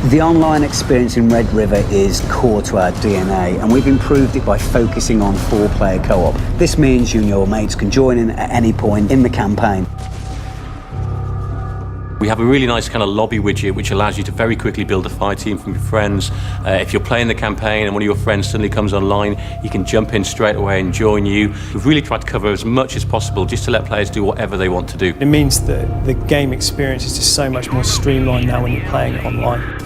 The online experience in Red River is core to our DNA, and we've improved it by focusing on 4-player co-op. This means you and your mates can join in at any point in the campaign. We have a really nice kind of lobby widget which allows you to very quickly build a fire team from your friends. If you're playing the campaign and one of your friends suddenly comes online, he can jump in straight away and join you. We've really tried to cover as much as possible just to let players do whatever they want to do. It means that the game experience is just so much more streamlined now when you're playing it online.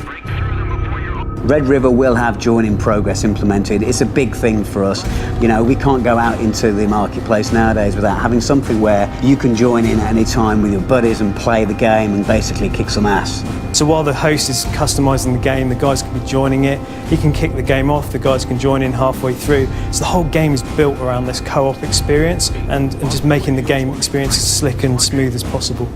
Red River will have join in progress implemented. It's a big thing for us. You know, we can't go out into the marketplace nowadays without having something where you can join in at any time with your buddies and play the game and basically kick some ass. So while the host is customising the game, the guys can be joining it. He can kick the game off, the guys can join in halfway through. So the whole game is built around this co-op experience and just making the game experience as slick and smooth as possible.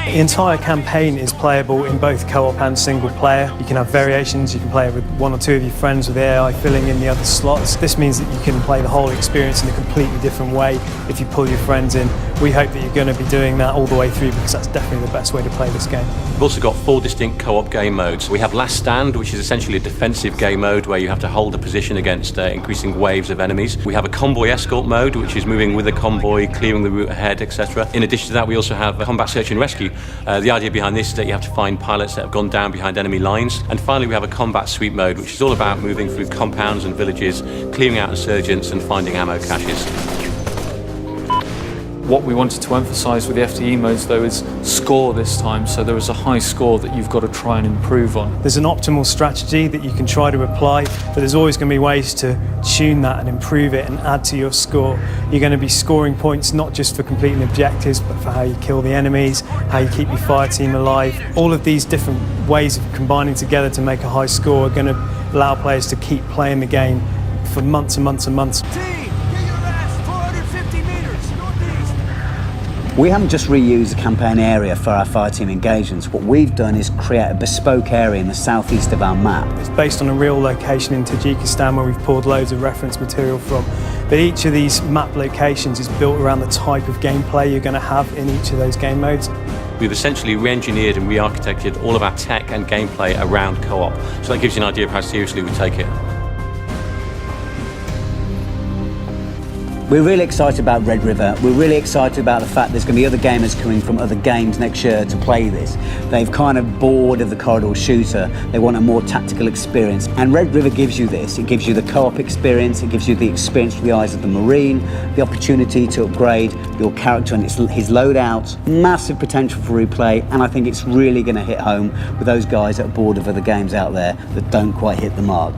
The entire campaign is playable in both co-op and single player. You can have variations, you can play it with one or two of your friends with the AI filling in the other slots. This means that you can play the whole experience in a completely different way if you pull your friends in. We hope that you're going to be doing that all the way through because that's definitely the best way to play this game. We've also got 4 distinct co-op game modes. We have Last Stand, which is essentially a defensive game mode where you have to hold a position against increasing waves of enemies. We have a Convoy Escort mode, which is moving with a convoy, clearing the route ahead, etc. In addition to that, we also have Combat Search and Rescue. The idea behind this is that you have to find pilots that have gone down behind enemy lines. And finally, we have a Combat Sweep mode, which is all about moving through compounds and villages, clearing out insurgents and finding ammo caches. What we wanted to emphasise with the FTE modes though is score this time, so there is a high score that you've got to try and improve on. There's an optimal strategy that you can try to apply, but there's always going to be ways to tune that and improve it and add to your score. You're going to be scoring points not just for completing objectives, but for how you kill the enemies, how you keep your fire team alive. All of these different ways of combining together to make a high score are going to allow players to keep playing the game for months and months and months. We haven't just reused the campaign area for our fire team engagements. What we've done is create a bespoke area in the southeast of our map. It's based on a real location in Tajikistan where we've pulled loads of reference material from. But each of these map locations is built around the type of gameplay you're going to have in each of those game modes. We've essentially re-engineered and re-architected all of our tech and gameplay around co-op. So that gives you an idea of how seriously we take it. We're really excited about Red River. We're really excited about the fact there's going to be other gamers coming from other games next year to play this. They've kind of bored of the corridor shooter. They want a more tactical experience. And Red River gives you this. It gives you the co-op experience. It gives you the experience through the eyes of the Marine, the opportunity to upgrade your character and his loadout. Massive potential for replay. And I think it's really going to hit home with those guys that are bored of other games out there that don't quite hit the mark.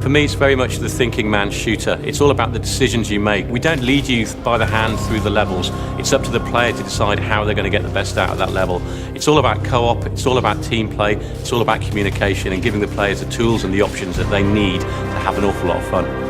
For me, it's very much the thinking man shooter. It's all about the decisions you make. We don't lead you by the hand through the levels. It's up to the player to decide how they're going to get the best out of that level. It's all about co-op, it's all about team play, it's all about communication and giving the players the tools and the options that they need to have an awful lot of fun.